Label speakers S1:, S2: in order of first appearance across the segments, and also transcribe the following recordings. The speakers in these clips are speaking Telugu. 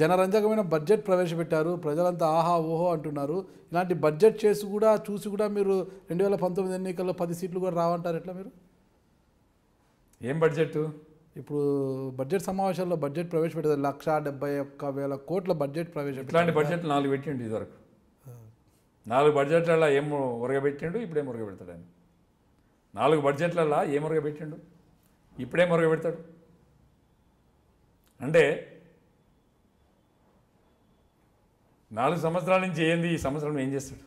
S1: జనరంజకమైన బడ్జెట్ ప్రవేశపెట్టారు, ప్రజలంతా ఆహా ఓహో అంటున్నారు. ఇలాంటి బడ్జెట్ చూసి కూడా మీరు 2019 ఎన్నికల్లో 10 సీట్లు కూడా రావంటారు ఎట్లా మీరు?
S2: ఏం బడ్జెట్?
S1: ఇప్పుడు బడ్జెట్ సమావేశాల్లో బడ్జెట్ ప్రవేశపెట్టారు, 1,71,000 కోట్ల బడ్జెట్ ప్రవేశపెట్టారు.
S2: ఇట్లాంటి బడ్జెట్లు 4 పెట్టిండు ఇదివరకు. 4 బడ్జెట్లలో ఏం ఉరగబెట్టిండు, ఇప్పుడేం ఉరగబెడతాడు ఆయన? 4 బడ్జెట్లలో ఏం ఉరగబెట్టిండు, ఇప్పుడేం ఉరగబెడతాడు? అంటే 4 సంవత్సరాల నుంచి ఏంది, ఈ సంవత్సరం ఏం చేస్తాడు?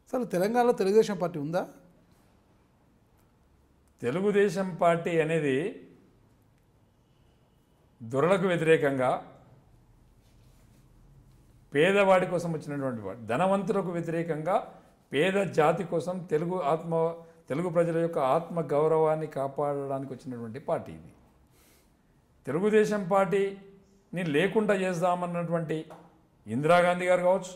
S1: అసలు తెలంగాణలో తెలుగుదేశం పార్టీ ఉందా?
S2: తెలుగుదేశం పార్టీ అనేది దొరలకు వ్యతిరేకంగా పేదవాడి కోసం వచ్చినటువంటి వాడు, ధనవంతులకు వ్యతిరేకంగా పేద జాతి కోసం తెలుగు ప్రజల యొక్క ఆత్మ గౌరవాన్ని కాపాడడానికి వచ్చినటువంటి పార్టీ ఇది. తెలుగుదేశం పార్టీని లేకుండా చేద్దామన్నటువంటి ఇందిరాగాంధీ గారు కావచ్చు,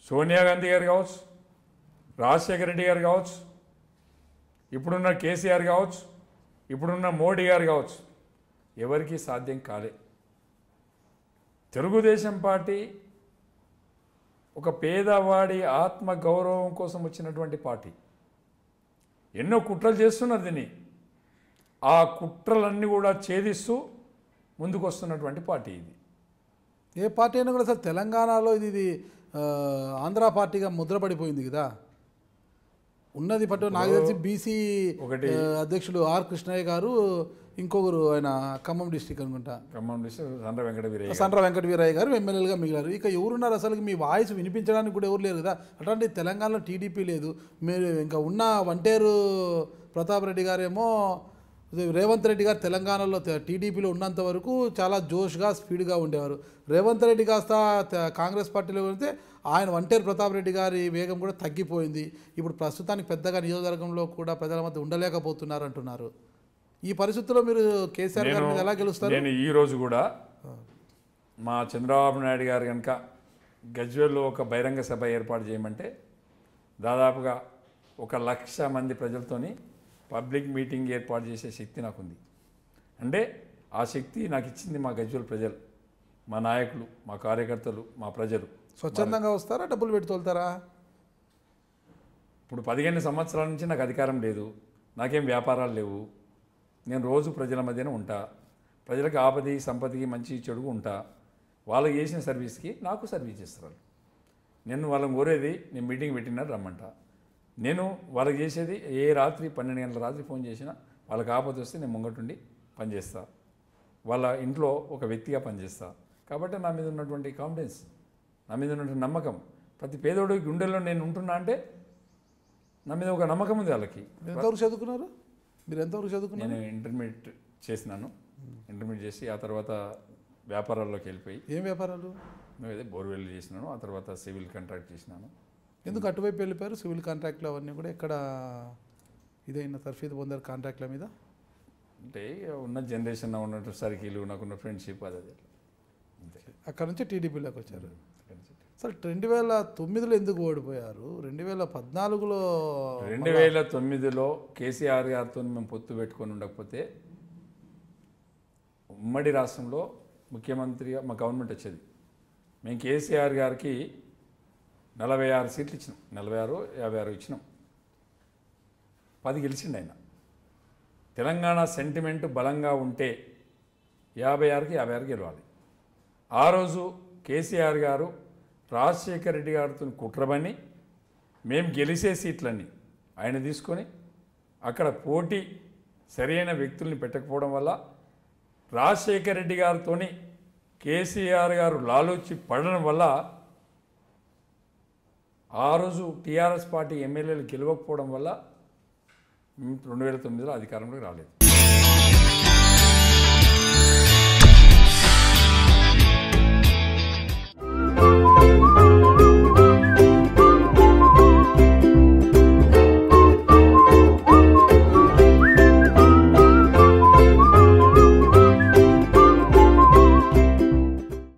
S2: సోనియా గాంధీ గారు కావచ్చు, రాజశేఖర రెడ్డి గారు కావచ్చు, ఇప్పుడున్న కేసీఆర్ కావచ్చు, ఇప్పుడున్న మోడీ గారు కావచ్చు, ఎవరికీ సాధ్యం కాలే. తెలుగుదేశం పార్టీ ఒక పేదవాడి ఆత్మ గౌరవం కోసం వచ్చినటువంటి పార్టీ. ఎన్నో కుట్రలు చేస్తున్నారు దీన్ని, ఆ కుట్రలన్నీ కూడా ఛేదిస్తూ ముందుకు వస్తున్నటువంటి పార్టీ ఇది.
S1: ఏ పార్టీ అయినా కూడా అసలు తెలంగాణలో ఇది ఆంధ్ర పార్టీగా ముద్రపడిపోయింది కదా. ఉన్నది పట్టు నాకు తెలిసి బీసీ అధ్యక్షుడు ఆర్ కృష్ణయ్య గారు, ఇంకొకరు ఆయన ఖమ్మం డిస్టిక్ అనుకుంటా,
S2: ఖమ్మం డిస్టిక్
S1: సండ్ర వెంకటవీరయ్య గారు ఎమ్మెల్యేలుగా మిగిలారు. ఇక ఎవరున్నారు అసలు? మీ వాయిస్ వినిపించడానికి కూడా ఎవరు లేరు కదా. అట్లాంటి తెలంగాణలో టీడీపీ లేదు. మీరు ఇంకా ఉన్న వంటేరు ప్రతాప్ రెడ్డి గారేమో, రేవంత్ రెడ్డి గారు తెలంగాణలో టీడీపీలో ఉన్నంత వరకు చాలా జోష్గా స్పీడ్గా ఉండేవారు. రేవంత్ రెడ్డి కాస్త కాంగ్రెస్ పార్టీలో వెళ్తే ఆయన వంటేరు ప్రతాప్ రెడ్డి గారి వేగం కూడా తగ్గిపోయింది. ఇప్పుడు ప్రస్తుతానికి పెద్దగా నియోజకవర్గంలో కూడా ప్రజల మధ్య ఉండలేకపోతున్నారు అంటున్నారు. ఈ పరిస్థితుల్లో మీరు కేసీఆర్ గారి మీద ఎలా గెలుస్తారు?
S2: నేను ఈరోజు కూడా మా చంద్రబాబు నాయుడు గారు కనుక గజ్వేల్లో ఒక బహిరంగ సభ ఏర్పాటు చేయమంటే దాదాపుగా 1,00,000 మంది ప్రజలతోని పబ్లిక్ మీటింగ్ ఏర్పాటు చేసే శక్తి నాకుంది. అంటే ఆ శక్తి నాకు ఇచ్చింది మా గజ్వేల్ ప్రజలు, మా నాయకులు, మా కార్యకర్తలు, మా ప్రజలు.
S1: స్వచ్ఛందంగా వస్తారా, డబ్బులు పెట్టి తోలుతారా?
S2: ఇప్పుడు 15 సంవత్సరాల నుంచి నాకు అధికారం లేదు, నాకేం వ్యాపారాలు లేవు. నేను రోజు ప్రజల మధ్యన ఉంటా, ప్రజలకు ఆపది సంపదకి మంచి చెడుగు ఉంటా. వాళ్ళకి చేసిన సర్వీస్కి నాకు సర్వీస్ చేస్తారు. నేను వాళ్ళని కోరేది, నేను మీటింగ్ పెట్టినట్టు రమ్మంట. నేను వాళ్ళకి చేసేది ఏ రాత్రి 12 గంటల రాత్రి ఫోన్ చేసినా వాళ్ళకి ఆపద వస్తే నేను ముంగటుండి పనిచేస్తా, వాళ్ళ ఇంట్లో ఒక వ్యక్తిగా పనిచేస్తా. కాబట్టి నా మీద ఉన్నటువంటి కాన్ఫిడెన్స్, నా మీద ఉన్నటువంటి నమ్మకం, ప్రతి పేదోడి గుండెల్లో నేను ఉంటున్నా అంటే నా మీద ఒక నమ్మకం ఉంది వాళ్ళకి.
S1: ఎంతవరకు చదువుకున్నారు మీరు? ఎంతవరకు చదువుకున్నారు?
S2: నేను ఇంటర్మీడియట్ చేసినాను. ఇంటర్మీడియట్ చేసి ఆ తర్వాత వ్యాపారాల్లోకి వెళ్ళిపోయి.
S1: ఏం వ్యాపారాలు?
S2: మేము అదే బోర్వెల్ చేసినాను, ఆ తర్వాత సివిల్ కాంట్రాక్ట్ చేసినాను.
S1: ఎందుకు అటువైపు వెళ్ళిపోయారు? సివిల్ కాంట్రాక్ట్లు అవన్నీ కూడా ఎక్కడ ఇదైనా తర్ఫీదు పొందారు కాంట్రాక్ట్ల మీద?
S2: అంటే ఉన్న జనరేషన్ ఉన్నట్టు సర్కిల్, నాకున్న ఫ్రెండ్షిప్ అది అంతే.
S1: అక్కడ నుంచి టీడీపీలోకి వచ్చారు. అసలు 2009లో ఎందుకు ఓడిపోయారు? 2014లో
S2: 2009లో కేసీఆర్ గారితో మేము పొత్తు పెట్టుకొని ఉండకపోతే ఉమ్మడి రాష్ట్రంలో ముఖ్యమంత్రిగా మా గవర్నమెంట్ వచ్చేది. మేము కేసీఆర్ గారికి 46 సీట్లు ఇచ్చినాం, 46, 56 ఇచ్చినాం. 10 గెలిచిండు ఆయన. తెలంగాణ సెంటిమెంట్ బలంగా ఉంటే 56కి 56 గెలవాలి. ఆ రోజు కేసీఆర్ గారు రాజశేఖర రెడ్డి గారితో కుట్రబని మేము గెలిచే సీట్లన్నీ ఆయన తీసుకొని అక్కడ పోటీ సరైన వ్యక్తుల్ని పెట్టకపోవడం వల్ల రాజశేఖర రెడ్డి గారితో కేసీఆర్ గారు లాలోచి పడడం వల్ల ఆ రోజు టీఆర్ఎస్ పార్టీ ఎమ్మెల్యేలు గెలవకపోవడం వల్ల 2009లో అధికారంలోకి రాలేదు.